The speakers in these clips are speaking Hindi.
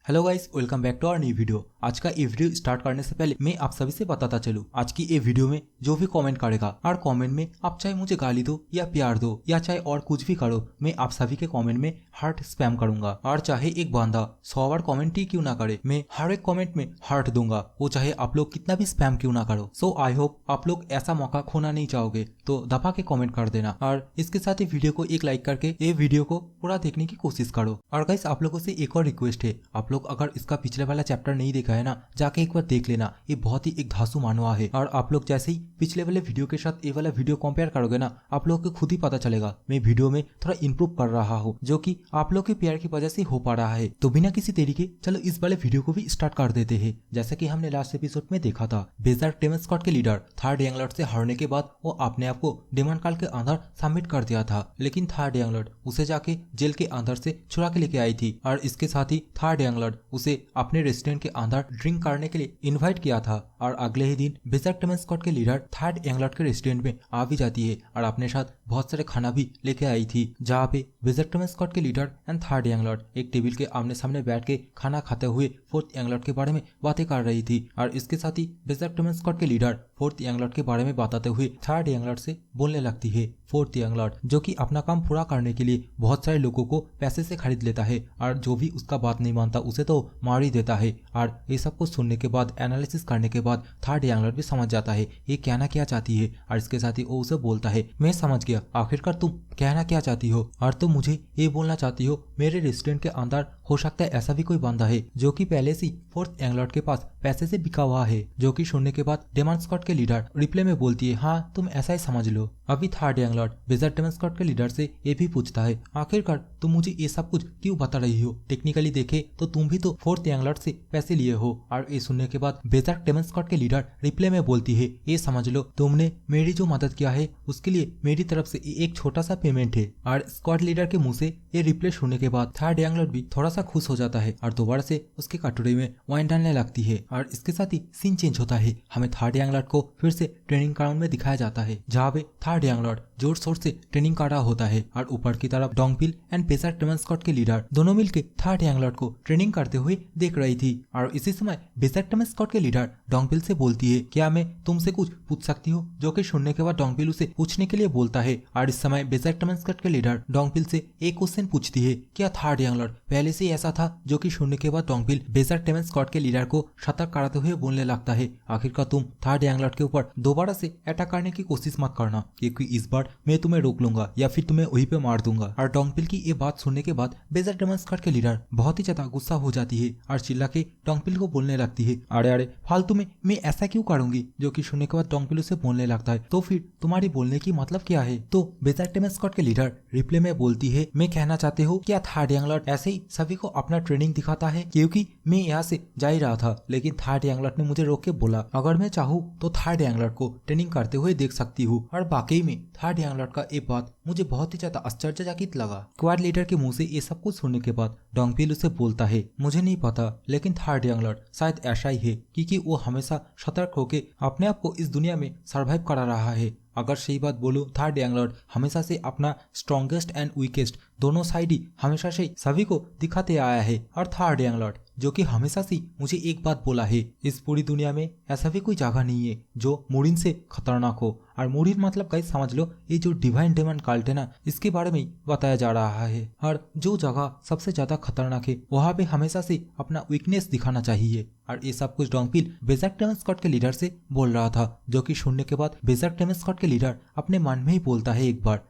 Hello guys, welcome back to our new video. आज का ये वीडियो स्टार्ट करने से पहले मैं आप सभी से बताता चलूं, आज की ये वीडियो में जो भी कमेंट करेगा और कमेंट में आप चाहे मुझे गाली दो या प्यार दो या चाहे और कुछ भी करो, मैं आप सभी के कमेंट में हार्ट स्पैम करूंगा। और चाहे एक बंदा 100 बार कमेंट ही क्यों ना करे, मैं हर एक कमेंट में हार्ट दूंगा, वो चाहे आप लोग कितना भी स्पैम क्यों ना करो। सो आई होप आप लोग ऐसा मौका खोना नहीं चाहोगे, तो दबा के कमेंट कर देना और इसके साथ ही वीडियो को एक लाइक करके ये वीडियो को पूरा देखने की कोशिश करो। और गाइस, आप लोगों से एक और रिक्वेस्ट है, आप लोग अगर इसका पिछले वाला चैप्टर नहीं देखा है ना, जाके एक बार देख लेना। ये बहुत ही एक धांसू मानवा है और आप लोग जैसे ही पिछले वाले वीडियो के साथ ये वाला वीडियो कंपेयर करोगे ना, आप लोगों को खुद ही पता चलेगा मैं वीडियो में थोड़ा इंप्रूव कर रहा हूँ, जो कि आप लोग के प्यार की वजह से हो पा रहा है। तो बिना किसी देरी के चलो इस वाले वीडियो को भी स्टार्ट कर देते हैं। जैसा कि हमने लास्ट एपिसोड में देखा था, बेजार टेमन के लीडर थर्ड यंग लॉर्ड से हारने के बाद वो अपने आप को डेमन काल के अंदर सबमिट कर दिया था, लेकिन थर्ड यंग लॉर्ड उसे जाके जेल के अंदर से छुड़ा के लेके आई थी और इसके साथ ही थर्ड यंग लॉर्ड उसे अपने रेस्टोरेंट के अंदर ड्रिंक करने के लिए इनवाइट किया था। और अगले ही दिन बेजार टेमन के लीडर थर्ड यंग लॉर्ड के रेस्टोरेंट में आ भी जाती है और अपने साथ बहुत सारे खाना भी लेके आई थी, जहाँ पे बेजार टेमन के leader and third young Lord एक टेबल के आमने सामने बैठ के खाना खाते हुए फोर्थ यंग लॉर्ड के बारे में बातें कर रही थी। और इसके साथ ही बेजार टेमन के लीडर फोर्थ यंग लॉर्ड के बारे में बताते हुए थर्ड यंग लॉर्ड से बोलने लगती है। फोर्थ यंग लॉर्ड जो कि अपना काम पूरा करने के लिए बहुत सारे लोगों को पैसे से खरीद लेता है और जो भी उसका बात नहीं मानता उसे तो मार ही देता है। और ये सब कुछ सुनने के बाद, एनालिसिस करने के बाद थर्ड यंग लॉर्ड भी समझ जाता है ये कहना क्या चाहती है। और इसके साथ ही वो उसे बोलता है, मैं समझ गया, आखिरकार तुम कहना क्या चाहती हो और तुम मुझे ये बोलना चाहती हो मेरे रेस्टोरेंट के अंदर हो सकता है ऐसा भी कोई बंदा है जो कि पहले से फोर्थ यंग लॉर्ड के पास पैसे से बिका हुआ है। जो कि सुनने के बाद डेमन स्कॉट के लीडर रिप्लाई में बोलती है, हाँ तुम ऐसा ही समझ लो। अभी थर्ड यंग लॉर्ड बेजार टेमन के लीडर से ये भी पूछता है, आखिरकार तुम मुझे ये सब कुछ क्यों बता रही हो? टेक्निकली देखे तो तुम भी तो फोर्थ यंग लॉर्ड से पैसे लिए हो। और ये सुनने के बाद बेजार टेमन के लीडर रिप्लाई में बोलती है, ये समझ लो तुमने मेरी जो मदद किया है उसके लिए मेरी तरफ से एक छोटा सा पेमेंट है। और स्क्वाड लीडर के मुंह से ये रिप्लाई सुनने के बाद थर्ड यंग लॉर्ड भी थोड़ा सा खुश हो जाता है और दोबारा से उसके कटोरे में वाइन डालने लगती है। और इसके साथ ही सीन चेंज होता है, हमें थर्ड यंग लॉर्ड को फिर से ट्रेनिंग ग्राउंड में दिखाया जाता है, जहाँ पे थर्ड यंग लॉर्ड जोर शोर से ट्रेनिंग कर रहा होता है। और ऊपर की तरफ डोंगपिल एंड बेजार टेमन के लीडर दोनों मिलकर थर्ड यंग लॉर्ड को ट्रेनिंग करते हुए देख रही थी। और इसी समय बेजार टेमन के लीडर डोंगपिल से बोलती है, क्या मैं तुमसे कुछ पूछ सकती हूँ? जो कि सुनने के बाद डोंगपिल उसे पूछने के लिए बोलता है। और इस समय बेजार टेमन के लीडर डोंगपिल से एक क्वेश्चन पूछती है, क्या थर्ड यंग लॉर्ड पहले से ऐसा था? जो कि सुनने के बाद डोंगपिल बेजार टेमन के लीडर को सतर्क कराते हुए बोलने लगता है, आखिरकार तुम थर्ड यंग लॉर्ड के ऊपर दोबारा से अटैक करने की कोशिश मत करना, क्योंकि इस बार मैं तुम्हें रोक लूंगा या फिर तुम्हें वहीं पे मार दूंगा। और डोंगपिल की ये बात सुनने के बाद बेजार टेमन के लीडर बहुत ही ज्यादा गुस्सा हो जाती है और चिल्ला के डोंगपिल को बोलने लगती है, अरे अरे फालतू में मैं ऐसा क्यों करूंगी? जो कि सुनने के बाद डोंगपिल उसे बोलने लगता है, तो फिर तुम्हारी बोलने की मतलब क्या है? तो बेजार टेमन के लीडर रिप्लाई में बोलती है, मैं कहना चाहती हूँ क्या थर्ड यंग लॉर्ड ऐसे ही सभी को अपना ट्रेनिंग दिखाता है? क्योंकि मैं यहाँ से जा ही रहा था, लेकिन थर्ड यंग लॉर्ड ने मुझे रोक के बोला अगर मैं चाहूँ तो थर्ड यंग लॉर्ड को ट्रेनिंग करते हुए देख सकती हूँ। और वाकई में थर्ड यंग लॉर्ड का ये बात मुझे बहुत ही ज्यादा आश्चर्यचकित लगा। स्क्वाड लीडर के मुंह से ये सब कुछ सुनने के बाद डोंगपिल उसे बोलता है, मुझे नहीं पता, लेकिन थर्ड यंग लॉर्ड शायद ऐसा ही है, क्योंकि वो हमेशा सतर्क होकर अपने आप को इस दुनिया में सर्वाइव करा रहा है। अगर सही बात बोलूं, थर्ड यंग लॉर्ड हमेशा से अपना स्ट्रॉन्गेस्ट एंड वीकेस्ट दोनों साइड ही हमेशा से सभी को दिखाते आया है। और थर्ड यंग लॉर्ड जो कि हमेशा से मुझे एक बात बोला है, इस पूरी दुनिया में ऐसा भी कोई जगह नहीं है जो मुरिन से खतरनाक हो। और मुरिन मतलब गाइस समझ लो ये जो डिवाइन डेमन कल्ट है ना, इसके बारे में बताया जा रहा है। और जो जगह सबसे ज्यादा खतरनाक है वहाँ पे हमेशा से अपना वीकनेस दिखाना चाहिए। और ये सब कुछ डोंगपिल बेजार टेमन के लीडर से बोल रहा था, जो कि सुनने के बाद बेजार टेमन के लीडर अपने मन में ही बोलता है एक बार,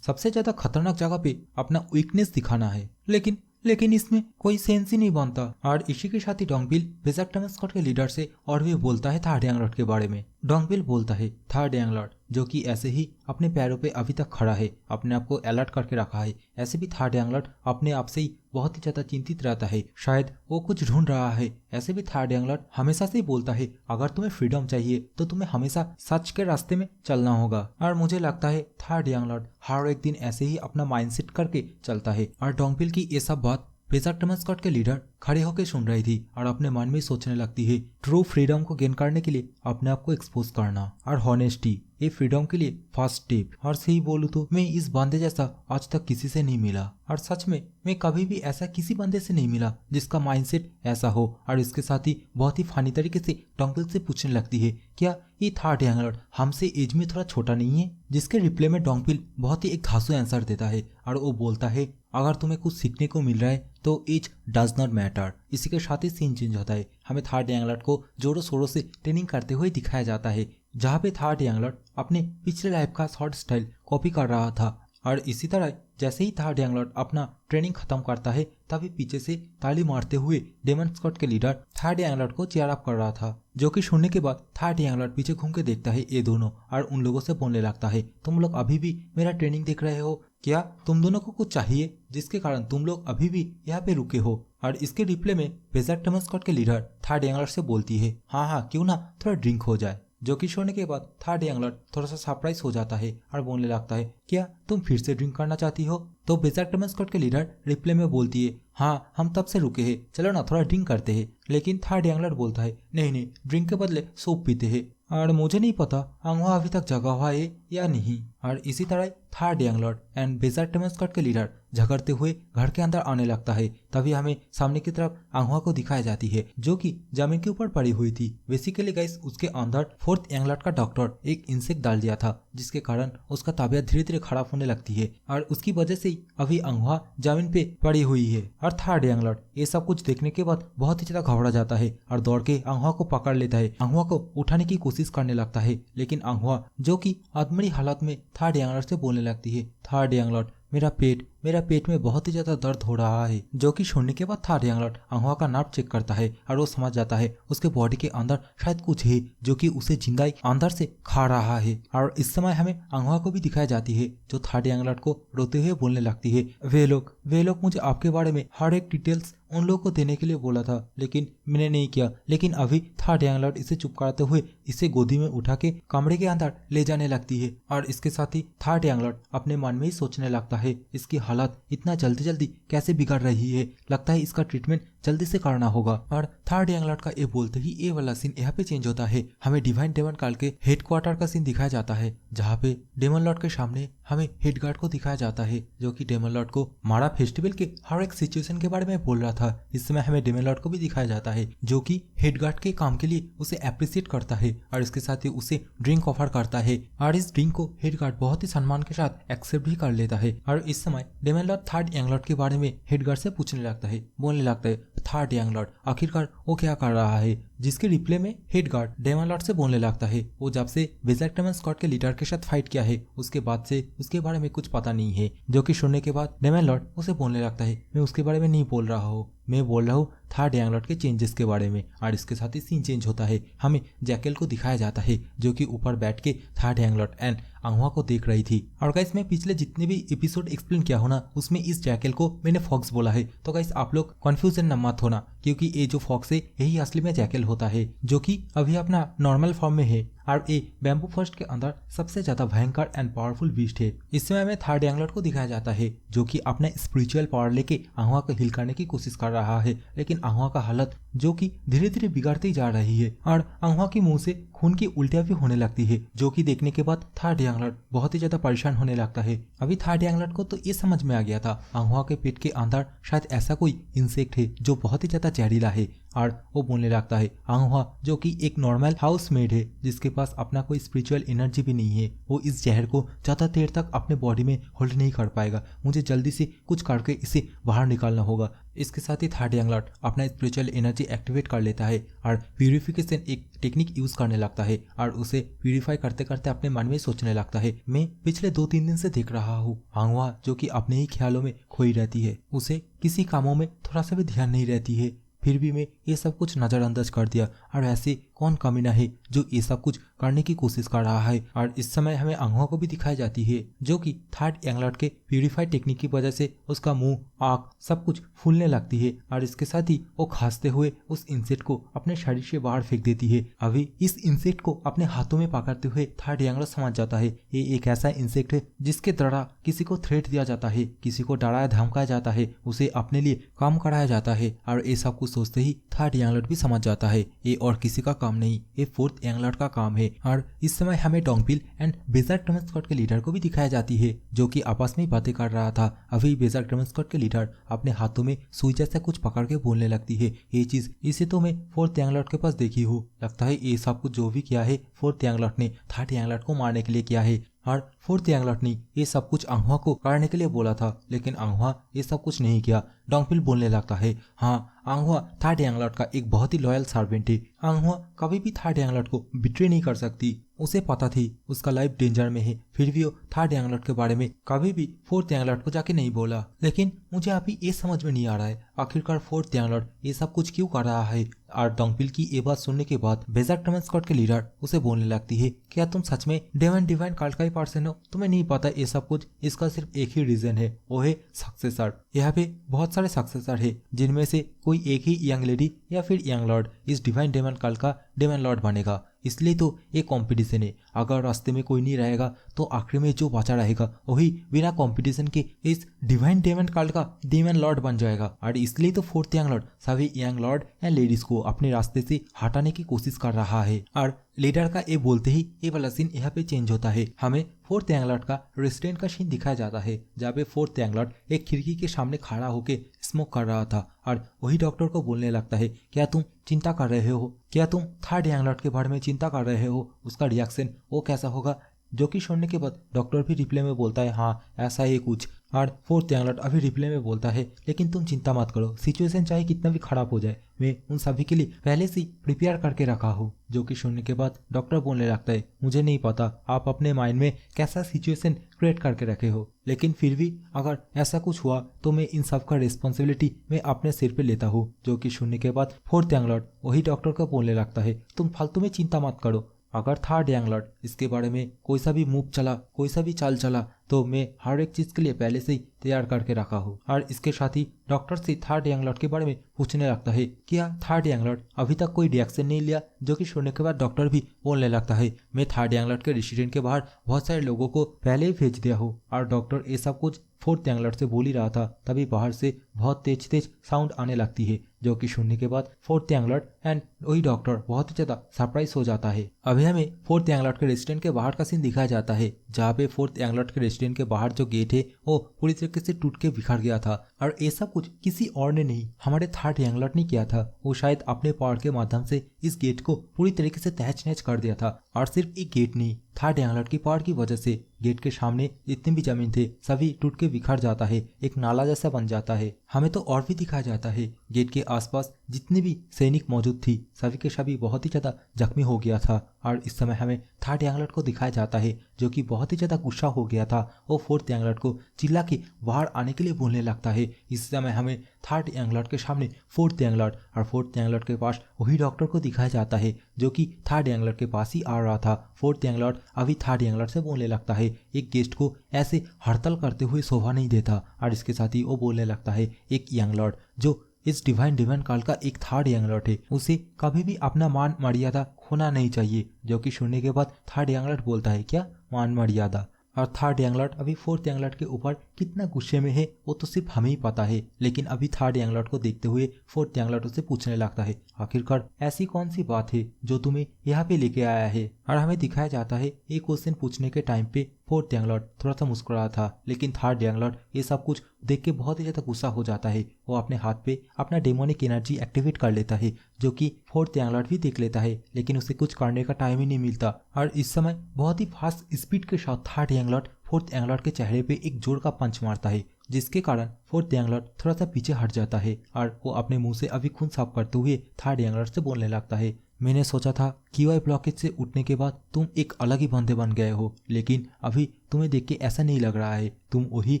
सबसे ज्यादा खतरनाक जगह पे अपना वीकनेस दिखाना है, लेकिन इसमें कोई सेंस ही नहीं बनता। और इसी के साथ ही डोंगपिल बेजार टेमन के लीडर से और भी बोलता है थर्ड यंग लॉर्ड के बारे में। डोंगपिल बोलता है, थर्ड यंग लॉर्ड जो कि ऐसे ही अपने पैरों पे अभी तक खड़ा है, अपने आप को अलर्ट करके रखा है, ऐसे भी थर्ड यंग लॉर्ड अपने आप से ही बहुत ही ज्यादा चिंतित रहता है, शायद वो कुछ ढूंढ रहा है। ऐसे भी थर्ड यंग लॉर्ड हमेशा से ही बोलता है, अगर तुम्हें फ्रीडम चाहिए तो तुम्हें हमेशा सच के रास्ते में चलना होगा। और मुझे लगता है थर्ड यंग लॉर्ड हर एक दिन ऐसे ही अपना माइंडसेट करके चलता है। और डोंगपिल की ये सब बात बेजार टेमन के लीडर खड़े होकर सुन रही थी और अपने मन में सोचने लगती है, ट्रू फ्रीडम को गेन करने के लिए अपने आप को एक्सपोज करना और हॉनेस्टी ये फ्रीडम के लिए फर्स्ट स्टेप। और सही बोलूँ तो मैं इस बंदे जैसा आज तक किसी से नहीं मिला, और सच में मैं कभी भी ऐसा किसी बंदे से नहीं मिला जिसका माइंडसेट ऐसा हो। और इसके साथ ही बहुत ही फानी तरीके से डोंगपिल से पूछने लगती है क्या ये थर्ड यंग लॉर्ड हमसे एज में थोड़ा छोटा नहीं है, जिसके रिप्लाई में डोंगपिल बहुत ही एक धांसू आंसर देता है और वो बोलता है अगर तुम्हें कुछ सीखने को मिल रहा है तो एज डज नॉट मैटर। इसी के साथ ही सीन चेंज होता है। हमें थर्ड यंग लॉर्ड को जोरों शोरों से ट्रेनिंग करते हुए दिखाया जाता है, जहाँ पे थर्ड यंग लॉर्ड अपने पिछले लाइफ का शॉर्ट स्टाइल कॉपी कर रहा था। और इसी तरह जैसे ही थर्ड यंग लॉर्ड अपना ट्रेनिंग खत्म करता है तभी पीछे से ताली मारते हुए डेमन स्क्वाड के लीडर थर्ड यंग लॉर्ड को चीयर अप कर रहा था, जो कि सुनने के बाद थर्ड यंग लॉर्ड पीछे घूम के देखता है ये दोनों और उन लोगों से बोलने लगता है तुम लोग अभी भी मेरा ट्रेनिंग देख रहे हो क्या, तुम दोनों को कुछ चाहिए जिसके कारण तुम लोग अभी भी यहाँ पे रुके हो। और इसके रिप्ले में बेजर डेमन स्क्वाड के लीडर थर्ड यंग लॉर्ड से बोलती है हाँ क्यों ना थोड़ा ड्रिंक हो जाए, जो कि सुनने के बाद थर्ड यंग लॉर्ड थोड़ा सा सरप्राइज हो जाता है और बोलने लगता है क्या तुम फिर से ड्रिंक करना चाहती हो। तो बेजर डेमन स्क्वाड के लीडर रिप्ले में बोलती है हाँ हम तब से रुके हैं, चलो ना थोड़ा ड्रिंक करते हैं। लेकिन थर्ड यंग लॉर्ड बोलता है नहीं ड्रिंक के बदले सूप पीते हैं, और मुझे नहीं पता अंगुआ अभी तक जगा हुआ है या नहीं। और इसी तरह third young lord and badger demon squad के लीडर झगड़ते हुए घर के अंदर आने लगता है। तभी हमें सामने की तरफ अंगुआ को दिखाई जाती है जो कि जमीन के ऊपर पड़ी हुई थी। बेसिकली गाइस उसके अंदर फोर्थ यंग लॉर्ड का डॉक्टर एक इंसेक्ट डाल दिया था, जिसके कारण उसका तबीयत धीरे धीरे खराब होने लगती है और उसकी वजह से अभी अंगुआ जमीन पे पड़ी हुई है। और थर्ड यंग लॉर्ड ये सब कुछ देखने के बाद बहुत ही ज्यादा घबरा जाता है और दौड़ के अंगुआ को पकड़ लेता है, अंगुआ को उठाने की कोशिश करने लगता है। लेकिन अंगुआ जो कि अधमरी हालत में थर्ड यंग लॉर्ड से बोलने लगती है थर्ड यंग लॉर्ड मेरा पेट में बहुत ही ज्यादा दर्द हो रहा है, जो कि सुनने के बाद थर्ड यंग लॉर्ड अंगुआ का नर्व चेक करता है और वो समझ जाता है उसके बॉडी के अंदर शायद कुछ है जो कि उसे जिंदा अंदर से खा रहा है। और इस समय हमें अंगुआ को भी दिखाई जाती है जो थर्ड यंग लॉर्ड को रोते हुए बोलने लगती है वे लोग मुझे आपके बारे में हर एक डिटेल्स उन लोगों को देने के लिए बोला था लेकिन मैंने नहीं किया। लेकिन अभी थर्ड यंग लॉर्ड इसे चुप कराते हुए इसे गोदी में उठा के कमरे के अंदर ले जाने लगती है। और इसके साथ ही थर्ड यंग लॉर्ड अपने मन में ही सोचने लगता है इसकी हालत इतना जल्दी कैसे बिगड़ रही है, लगता है इसका ट्रीटमेंट जल्दी से करना होगा। और थर्ड यंग लॉर्ड का ये बोलते ही ये वाला सीन यहाँ पे चेंज होता है। हमें डिवाइन डेमन काल के हेडक्वार्टर का सीन दिखाया जाता है, जहाँ पे डेमन लॉर्ड के सामने हमें हेड गार्ड को दिखाया जाता है जो कि डेमन लॉर्ड को मारा फेस्टिवल के हर एक सिचुएशन के बारे में बोल रहा था। इस समय हमें डेमन लॉर्ड को भी दिखाया जाता है जो कि हेड गार्ड के काम के लिए उसे अप्रिशिएट करता है और इसके साथ ही उसे ड्रिंक ऑफर करता है और इस ड्रिंक को हेड गार्ड बहुत ही सम्मान के साथ एक्सेप्ट भी कर लेता है। और इस समय demon lord third young lord के बारे में हेड गार्ड से पूछने लगता है, बोलने लगता है थर्ड यंग लॉर्ड आखिरकार वो क्या कर रहा है, जिसके रिप्ले में हेड गार्ड डेमन लॉर्ड से बोलने लगता है वो जब से बेजर डेमन स्क्वाड के लीडर के साथ फाइट किया है उसके बाद से उसके बारे में कुछ पता नहीं है। जो कि सुनने के बाद डेमन लॉर्ड उसे बोलने लगता है मैं उसके बारे में नहीं बोल रहा हूँ, मैं बोल रहा हूँ थर्ड यंग लॉर्ड के चेंजेस के बारे में। और इसके साथ ही सीन चेंज होता है, हमें जैकल को दिखाया जाता है जो कि ऊपर बैठ के थर्ड यंग लॉर्ड एंड अंगुआ को देख रही थी। और गाइस मैं पिछले जितने भी एपिसोड एक्सप्लेन किया हो ना उसमें इस जैकल को मैंने फॉक्स बोला है, तो गाइस आप लोग कंफ्यूजन न मत होना क्योंकि ये जो फॉक्स है यही असली में जैकल होता है जो कि अभी अपना नॉर्मल फॉर्म में है और ये बैम्बू फॉरेस्ट के अंदर सबसे ज्यादा भयंकर एंड पावरफुल बीस्ट है। इस समय हमें थर्ड यंग लॉर्ड को दिखाया जाता है जो कि अपना स्पिरिचुअल पावर लेके अंगुआ को हिल करने की कोशिश कर रहा है, लेकिन अंगुआ का हालत जो कि धीरे धीरे बिगड़ती जा रही है और अंगुआ के मुंह से खून की उल्टियां भी होने लगती है, जो कि देखने के बाद थर्ड यंग लॉर्ड बहुत ही ज्यादा परेशान होने लगता है। अभी थर्ड यंग लॉर्ड को तो ये समझ में आ गया था अंगुआ के पेट के अंदर शायद ऐसा कोई इंसेक्ट है जो बहुत ही ज्यादा जहरीला है और वो बोलने लगता है अंगुआ जो कि एक नॉर्मल हाउस मेड है जिसके पास अपना कोई स्पिरिचुअल एनर्जी भी नहीं है, वो इस जहर को ज्यादा देर तक अपने बॉडी में होल्ड नहीं कर पाएगा, मुझे जल्दी से कुछ करके इसे बाहर निकालना होगा। इसके साथ ही थर्ड यंग लॉर्ड अपना स्पिरिचुअल एनर्जी एक्टिवेट कर लेता है और प्यूरिफिकेशन एक टेक्निक यूज करने लगता है और उसे प्यूरिफाई करते करते अपने मन में सोचने लगता है मैं पिछले 2-3 दिन से देख रहा हूँ अंगुआ जो कि अपने ही ख्यालों में खोई रहती है, उसे किसी कामों में थोड़ा सा भी ध्यान नहीं रहती है, फिर भी मैं ये सब कुछ नजरअंदाज कर दिया और ऐसे कौन कमीना है जो ये सब कुछ करने की कोशिश कर रहा है। और इस समय हमें अंगुआ को भी दिखाई जाती है जो कि थर्ड यंग लॉर्ड के प्यूरिफाई टेक्निक की वजह से उसका मुंह आँख सब कुछ फूलने लगती है और इसके साथ ही वो खांसते हुए उस इंसेक्ट को अपने शरीर से बाहर फेंक देती है। अभी इस इंसेक्ट को अपने हाथों में पकड़ते हुए थर्ड यंग लॉर्ड समझ जाता है ये एक ऐसा इंसेक्ट है जिसके द्वारा किसी को थ्रेट दिया जाता है, किसी को डराया धमकाया जाता है, उसे अपने लिए काम कराया जाता है। और ये सब कुछ सोचते ही थर्ड यंग लॉर्ड भी समझ जाता है ये और किसी का काम नहीं, ये फोर्थ यंग लॉर्ड का काम है। और इस समय हमें डोंगपिल एंड बेजर्क डेमन स्क्वाड के लीडर को भी दिखाया जाती है, जो कि आपस में बातें कर रहा था। अभी बेजर्क डेमन स्क्वाड के लीडर अपने हाथों में सुई जैसा कुछ पकड़ के बोलने लगती है, ये चीज इसे तो मैं फोर्थ यंग लॉर्ड के पास देखी हूँ, लगता है ये सब कुछ जो भी किया है फोर्थ यंग लॉर्ड ने थर्ड यंग लॉर्ड को मारने के लिए किया है। और फोर्थ यंग लॉर्ड ने ये सब कुछ अंगुआ को करने के लिए बोला था, लेकिन अंगुआ ये सब कुछ नहीं किया। डोंगपिल बोलने लगता है, हाँ अंगुआ थर्ड यंग लॉर्ड का एक बहुत ही लॉयल सर्वेंट है, अंगुआ कभी भी थर्ड यंग लॉर्ड को बिट्रे नहीं कर सकती। उसे पता थी उसका लाइफ डेंजर में है, फिर भी वो थर्ड यंग लॉर्ड के बारे में कभी भी फोर्थ यंग लॉर्ड को जाके नहीं बोला। लेकिन मुझे अभी ये समझ में नहीं आ रहा है आखिरकार फोर्थ यंग लॉर्ड ये सब कुछ क्यों कर रहा है। और डोंगपिल की ये बात सुनने के बाद बेजर्क डेमन स्क्वाड के लीडर उसे बोलने लगती है, क्या तुम सच में डिवाइन कल्ट का ही पर्सन हो? तुम्हें नहीं पता ये सब कुछ? इसका सिर्फ एक ही रीजन है, वो है सक्सेसर। यहाँ पे बहुत सारे सक्सेसर है, जिनमें से कोई एक ही यंग लेडी या फिर यंग लॉर्ड इस डिवाइन डेमन कल्ट का डेमन लॉर्ड बनेगा। इसलिए तो ये कंपटीशन है, अगर रास्ते में कोई नहीं रहेगा तो आखिर में जो बचा रहेगा वही बिना कंपटीशन के इस डिवाइन डेमन कल्ट का डेमन लॉर्ड बन जाएगा। और इसलिए तो फोर्थ यंग लॉर्ड सभी यंग लॉर्ड एंड लेडीज को अपने रास्ते से हटाने की कोशिश कर रहा है। और लीडर का ये बोलते ही ये वाला सीन यहाँ पे चेंज होता है, हमें फोर्थ यंग लॉर्ड का रेस्टोरेंट का सीन दिखाया जाता है, जहाँ पे फोर्थ यंग लॉर्ड एक खिड़की के सामने खड़ा होके स्मोक कर रहा था। और वही डॉक्टर को बोलने लगता है, क्या तुम चिंता कर रहे हो? क्या तुम थर्ड यंग लॉर्ड के बारे में चिंता कर रहे हो? उसका रिएक्शन वो कैसा होगा? जो कि सुनने के बाद डॉक्टर भी रिप्ले में बोलता है, हाँ ऐसा ही कुछ। और फोर्थ यंग लॉर्ड अभी रिप्ले में बोलता है, लेकिन तुम चिंता मत करो, सिचुएशन चाहे कितना भी खराब हो जाए मैं उन सभी के लिए पहले से प्रिपेयर करके रखा हूँ। जो कि सुनने के बाद डॉक्टर बोलने लगता है, मुझे नहीं पता आप अपने माइंड में कैसा सिचुएशन क्रिएट करके रखे हो, लेकिन फिर भी अगर ऐसा कुछ हुआ तो मैं इन सब का रिस्पॉन्सिबिलिटी मैं अपने सिर पे लेता हूँ। जो कि सुनने के बाद फोर्थ यंग लॉर्ड वही डॉक्टर को बोलने लगता है, तुम फालतू में चिंता मत करो, अगर थर्ड यंग लॉर्ड इसके बारे में कोई सा भी मूव चला, कोई सा भी चाल चला, तो मैं हर एक चीज के लिए पहले से ही तैयार करके रखा हूँ। और इसके साथ ही डॉक्टर से थर्ड यंग लॉर्ड के बारे में पूछने लगता है, क्या थर्ड यंग लॉर्ड अभी तक कोई रिएक्शन नहीं लिया? जो कि सुनने के बाद डॉक्टर भी बोलने लगता है, मैं थर्ड यंग लॉर्ड के रेस्टोरेंट के बाहर बहुत सारे लोगों को पहले ही भेज दिया हूँ। और डॉक्टर ये सब कुछ फोर्थ यंग लॉर्ड से बोल ही रहा था, तभी बाहर से बहुत तेज तेज साउंड आने लगती है। जो कि सुनने के बाद फोर्थ यंग लॉर्ड एंड वही डॉक्टर बहुत ही ज्यादा सरप्राइज हो जाता है। अभी हमें फोर्थ यंग लॉर्ड के रेस्टोरेंट के बाहर का सीन दिखाया जाता है, जहाँ पे फोर्थ यंग लॉर्ड के रेस्टोरेंट के बाहर जो गेट है वो पूरी तरीके से टूट के बिखर गया था। और ऐसा कुछ किसी और ने नहीं, हमारे थर्ड यंग लॉर्ड ने किया था। वो शायद अपने पावर के माध्यम से इस गेट को पूरी तरीके से तहस नहस कर दिया था। और सिर्फ एक गेट नहीं, थर्ड यंग लॉर्ड की पावर की वजह से गेट के सामने जितने भी जमीन थे सभी टूट के बिखर जाता है, एक नाला जैसा बन जाता है। हमें तो और भी दिखाया जाता है, गेट के आसपास जितने भी सैनिक मौजूद थी सभी के सभी बहुत ही ज्यादा जख्मी हो गया था। और इस समय हमें थर्ड यंग लॉर्ड को दिखाया जाता है, जो कि बहुत ही ज्यादा गुस्सा हो गया था। वो फोर्थ यंग लॉर्ड को चिल्ला के बाहर आने के लिए बोलने लगता है। इस समय हमें थर्ड यंग लॉर्ड के सामने फोर्थ यंग लॉर्ड और फोर्थ यंग लॉर्ड के पास वही डॉक्टर को दिखाया जाता है, जो कि थर्ड यंग लॉर्ड के पास ही आ रहा था। फोर्थ यंग लॉर्ड अभी थर्ड यंग लॉर्ड से बोलने लगता है, एक गेस्ट को ऐसे हड़ताल करते हुए शोभा नहीं देता। और इसके साथ ही वो बोलने लगता है, एक यंग लॉर्ड जो इस डिवाइन डेमन काल का एक थर्ड यंग लॉर्ड है, उसे कभी भी अपना मान मर्यादा खोना नहीं चाहिए। जो कि सुनने के बाद थर्ड यंग लॉर्ड बोलता है, क्या मान मर्यादा? और थर्ड यंग लॉर्ड अभी फोर्थ यंग लॉर्ड के ऊपर कितना गुस्से में है वो तो सिर्फ हमें ही पता है। लेकिन अभी थर्ड यंग लॉर्ड को देखते हुए फोर्थ यंग लॉर्ड उसे पूछने लगता है, आखिरकार ऐसी कौन सी बात है जो तुम्हें यहाँ पे लेके आया है? और हमें दिखाया जाता है ये क्वेश्चन पूछने के टाइम पे फोर्थ यंग लॉर्ड थोड़ा सा मुस्कुरा था, लेकिन थर्ड यंग लॉर्ड ये सब कुछ देख के बहुत ही ज्यादा गुस्सा हो जाता है। वो अपने हाथ पे अपना डेमोनिक एनर्जी एक्टिवेट कर लेता है, जो कि फोर्थ यंग लॉर्ड भी देख लेता है, लेकिन उसे कुछ करने का टाइम ही नहीं मिलता। और इस समय बहुत ही फास्ट स्पीड के साथ third young Lord fourth young lord के चेहरे पे एक जोर का पंच मारता है, जिसके कारण फोर्थ यंग लॉर्ड थोड़ा सा पीछे हट जाता है। और वो अपने मुंह से अभी खून साफ करते हुए थर्ड यंग लॉर्ड से बोलने लगता है, मैंने सोचा था QI ब्लॉकेज से उठने के बाद तुम एक अलग ही बंदे बन गए हो, लेकिन अभी तुम्हें देख के ऐसा नहीं लग रहा है। तुम वही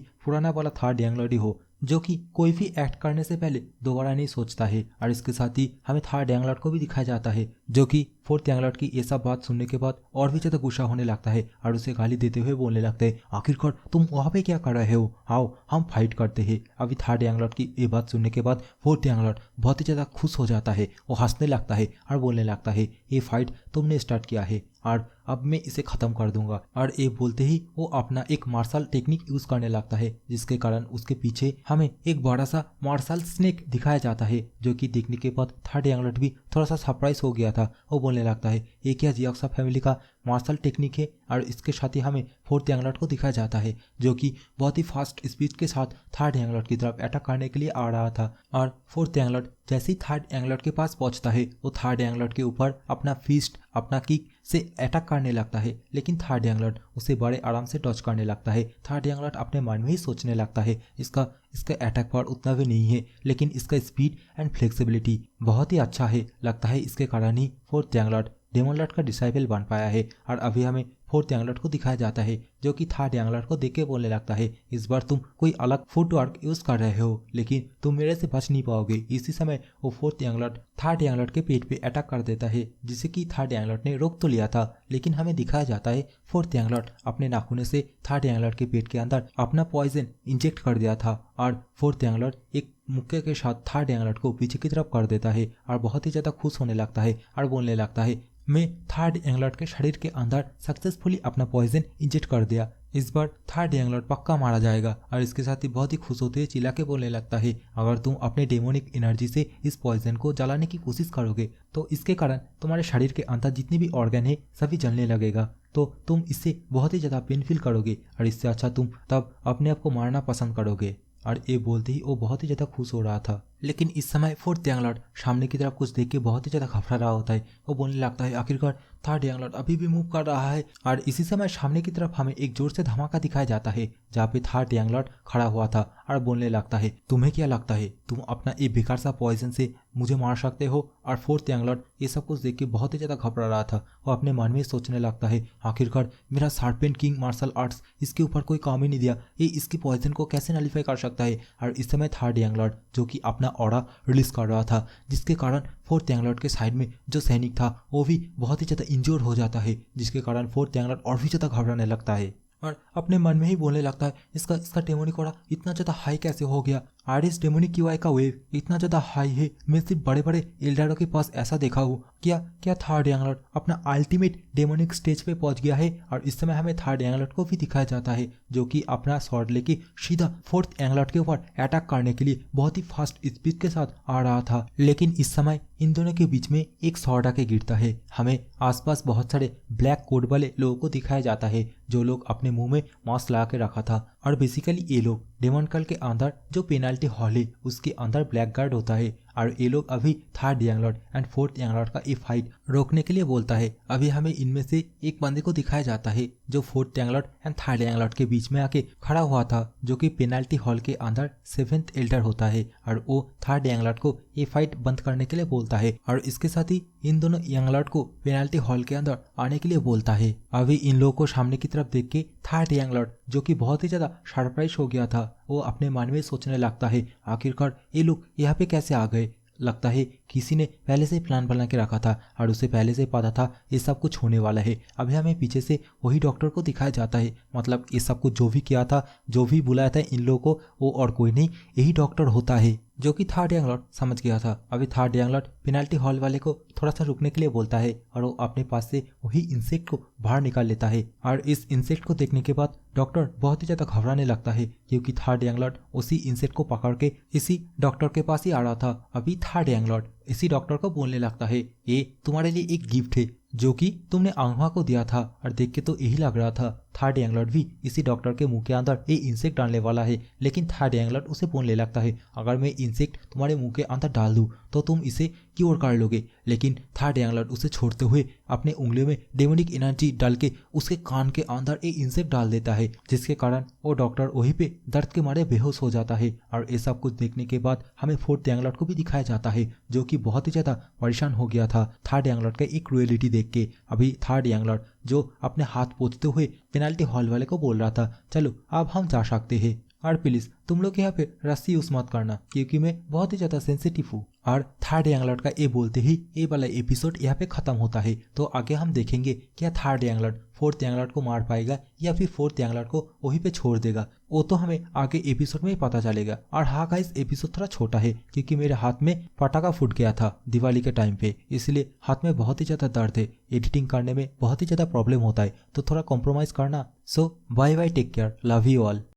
पुराना वाला थर्ड यंग लॉर्ड ही हो, जो कि कोई भी एक्ट करने से पहले दोबारा नहीं सोचता है। और इसके साथ ही हमें थर्ड यंग लॉर्ड को भी दिखाया जाता है, जो कि फोर्थ यंग लॉर्ड की ये सब बात सुनने के बाद और भी ज्यादा गुस्सा होने लगता है और उसे गाली देते हुए बोलने लगता है, आखिरकार तुम वहाँ पे क्या कर रहे हो, आओ हम फाइट करते हैं। अभी थर्ड यंग लॉर्ड की ये बात सुनने के बाद फोर्थ यंग लॉर्ड बहुत ही ज्यादा खुश हो जाता है, वो हंसने लगता है और बोलने लगता है, ये फाइट तुमने स्टार्ट किया है, और अब मैं इसे खत्म कर दूंगा। और ये बोलते ही वो अपना एक मार्शल टेक्निक यूज करने लगता है, जिसके कारण उसके पीछे हमें एक बड़ा सा मार्शल स्नेक दिखाया जाता है, जो कि देखने के बाद थर्ड यंगलट भी थोड़ा सा सरप्राइज हो गया था। वो बोलने लगता है ये क्या जियाक्सा फैमिली का मार्शल टेक्निक है। और इसके साथ ही हमें फोर्थ यंगलट को दिखाया जाता है, जो कि बहुत ही फास्ट स्पीड के साथ थर्ड यंगलट की तरफ अटैक करने के लिए आ रहा था। और फोर्थ यंगलट जैसे ही थर्ड यंगलट के पास पहुंचता है, वो थर्ड यंगलट के ऊपर अपना फिस्ट अपना किक से अटैक करने लगता है, लेकिन थर्ड यंगलट उसे बड़े आराम से टच करने लगता है। थर्ड यंगलट अपने मन में ही सोचने लगता है इसका अटैक पावर उतना भी नहीं है, लेकिन इसका स्पीड एंड फ्लेक्सिबिलिटी बहुत ही अच्छा है। लगता है इसके कारण ही फोर्थ यंगलट डेमन लॉर्ड का डिसाइपल बन पाया है। और अभी हमें फोर्थ यंगलट को दिखाया जाता है, जो कि थर्ड यंगलट को देख के बोलने लगता है इस बार तुम कोई अलग फुटवर्क यूज कर रहे हो, लेकिन तुम मेरे से बच नहीं पाओगे। इसी समय वो फोर्थ यंगलट थर्ड यंगलट के पेट पे अटैक कर देता है, जिसे कि थर्ड यंगलट ने रोक तो लिया था, लेकिन हमें दिखाया जाता है फोर्थ यंगलट अपने नाखूने से थर्ड यंगलट के पेट के अंदर अपना पॉइजन इंजेक्ट कर दिया था। और फोर्थ यंगलट एक मुक्के के साथ थर्ड यंगलट को पीछे की तरफ कर देता है और बहुत ही ज्यादा खुश होने लगता है और बोलने लगता है मैं थर्ड यंगलट के शरीर के अंदर सक्सेसफुली अपना पॉइजन इंजेक्ट कर दिया, इस बार थर्ड यंगलट पक्का मारा जाएगा। और इसके साथ ही बहुत ही खुश होते हुए चिल्ला के बोलने लगता है अगर तुम अपने डेमोनिक एनर्जी से इस पॉइजन को जलाने की कोशिश करोगे तो इसके कारण तुम्हारे शरीर के अंदर जितनी भी ऑर्गन है सभी जलने लगेगा, तो तुम इससे बहुत ही ज्यादा पेन फील करोगे और इससे अच्छा तुम तब अपने आप को मारना पसंद करोगे। और ये बोलते ही वो बहुत ही ज्यादा खुश हो रहा था। लेकिन इस समय फोर्थ यंगलट सामने की तरफ कुछ देख के बहुत ही ज्यादा घबरा रहा होता है। वो बोलने लगता है आखिरकार थर्ड यंगलट अभी भी मूव कर रहा है। और इसी समय सामने की तरफ हमें एक जोर से धमाका दिखाया जाता है, जहाँ पे थर्ड यंगलट खड़ा हुआ था और बोलने लगता है तुम्हें क्या लगता है तुम अपना एक बेकार सा पॉइजन से मुझे मार सकते हो। और फोर्थ यंगलट ये सब कुछ देख के बहुत ही ज्यादा घबरा रहा था। वो अपने मन में सोचने लगता है आखिरकार मेरा सार्पेंट किंग मार्शल आर्ट्स इसके ऊपर कोई काम ही नहीं दिया, ये इसकी पॉइजन को कैसे नलीफाई कर सकता है। और इस समय थर्ड यंगलट जो कि अपना ऑरा रिलीज कर रहा था, जिसके कारण फोर्थ यंगलट के साइड में जो सैनिक था वो भी बहुत ही ज्यादा इंजोर्ड हो जाता है, जिसके कारण फोर्थ यंगलट और भी ज्यादा घबराने लगता है और अपने मन में ही बोलने लगता है इसका डेमोनिक ऑरा इतना ज्यादा हाई कैसे हो गया। आरिस डेमोनिक क्यूआई का वेव इतना ज्यादा हाई है, मैं सिर्फ बड़े बड़े एल्डरों के पास ऐसा देखा हूँ। क्या थर्ड यंगलट अपना अल्टीमेट डेमोनिक स्टेज पे पहुंच गया है। और इस समय हमें थर्ड यंगलट को भी दिखाया जाता है, जो कि अपना स्वॉर्ड लेके सीधा फोर्थ यंगलट के ऊपर अटैक करने के लिए बहुत ही फास्ट स्पीड के साथ आ रहा था। लेकिन इस समय इन दोनों के बीच में एक स्वॉर्ड आके गिरता है। हमें आसपास बहुत सारे ब्लैक कोड वाले लोगों को दिखाया जाता है, जो लोग अपने मुंह में मास्क लगा के रखा था। और बेसिकली ये लोग डेमन कल के अंदर जो पेनाल्टी हॉल है उसके अंदर ब्लैक गार्ड होता है। और ये लोग अभी थर्ड यंगलट एंड फोर्थ यंगलट का ये फाइट रोकने के लिए बोलता है। अभी हमें इनमें से एक बंदे को दिखाया जाता है जो फोर्थ यंगलट एंड थर्ड यंगलट के बीच में आके खड़ा हुआ था, जो कि पेनाल्टी हॉल के अंदर सेवेंथ एल्डर होता है। और वो थर्ड यंगलट को ये फाइट बंद करने के लिए बोलता है और इसके साथ ही इन दोनों यंगलट को पेनाल्टी हॉल के अंदर आने के लिए बोलता है। अभी इन लोगों को सामने की तरफ देख के थर्ड यंगलट जो कि बहुत ही ज्यादा सरप्राइज हो गया था, वो अपने मन में सोचने लगता है आखिरकार ये लोग यहाँ पे कैसे आ गए। लगता है किसी ने पहले से प्लान बना के रखा था और उसे पहले से पता था ये सब कुछ होने वाला है। अभी हमें पीछे से वही डॉक्टर को दिखाया जाता है, मतलब ये सब कुछ जो भी किया था, जो भी बुलाया था इन लोगों को, वो और कोई नहीं यही डॉक्टर होता है, जो कि थर्ड यंगलट समझ गया था। अभी थर्ड यंगलट पेनाल्टी हॉल वाले को थोड़ा सा रुकने के लिए बोलता है और वो अपने पास से वही इंसेक्ट को बाहर निकाल लेता है। और इस इंसेक्ट को देखने के बाद डॉक्टर बहुत ही ज्यादा घबराने लगता है, क्योंकि थर्ड यंगलट उसी इंसेक्ट को पकड़ के इसी डॉक्टर के पास ही आ रहा था। अभी थर्ड यंगलट इसी डॉक्टर को बोलने लगता है ये तुम्हारे लिए एक गिफ्ट है जो कि तुमने आंगवा को दिया था, और देख के तो यही लग रहा था थर्ड यंगलट भी इसी डॉक्टर के मुंह के अंदर ये इंसेक्ट डालने वाला है। लेकिन थर्ड यंगलट उसे बोलने लगता है अगर मैं इंसेक्ट तुम्हारे मुंह के अंदर डाल दूं तो तुम इसे क्योर कर लोगे। लेकिन थर्ड यंगलट उसे छोड़ते हुए अपने उंगलियों में डेमोनिक एनर्जी डाल के उसके कान के अंदर ये इंसेक्ट डाल देता है, जिसके कारण वो डॉक्टर वहीं पे दर्द के मारे बेहोश हो जाता है। और ये सब कुछ देखने के बाद हमें फोर्थ यंगलट को भी दिखाया जाता है, जो कि बहुत ही ज्यादा परेशान हो गया था थर्ड यंगलट का एक क्रूएलिटी देख के। अभी थर्ड यंगलट जो अपने हाथ पोंछते हुए पेनाल्टी हॉल वाले को बोल रहा था चलो अब हम जा सकते हैं, और प्लीज तुम लोग यहाँ पे रस्सी यूज मत करना क्योंकि मैं बहुत ही ज्यादा सेंसिटिव हूँ। और थर्ड यंगलॉर्ड का ये बोलते ही ये वाला एपिसोड यहाँ पे खत्म होता है। तो आगे हम देखेंगे क्या थर्ड यंगलॉर्ड फोर्थ यंगलॉर्ड को मार पाएगा या फिर फोर्थ यंगलॉर्ड को वहीं पे छोड़ देगा, वो तो हमें आगे एपिसोड में ही पता चलेगा। और हाँ गाइस, एपिसोड थोड़ा छोटा है क्योंकि मेरे हाथ में पटाखा फूट गया था दिवाली के टाइम पे, इसलिए हाथ में बहुत ही ज़्यादा दर्द है, एडिटिंग करने में बहुत ही ज़्यादा प्रॉब्लम होता है, तो थोड़ा कॉम्प्रोमाइज़ करना। So bye bye, take care, love you all.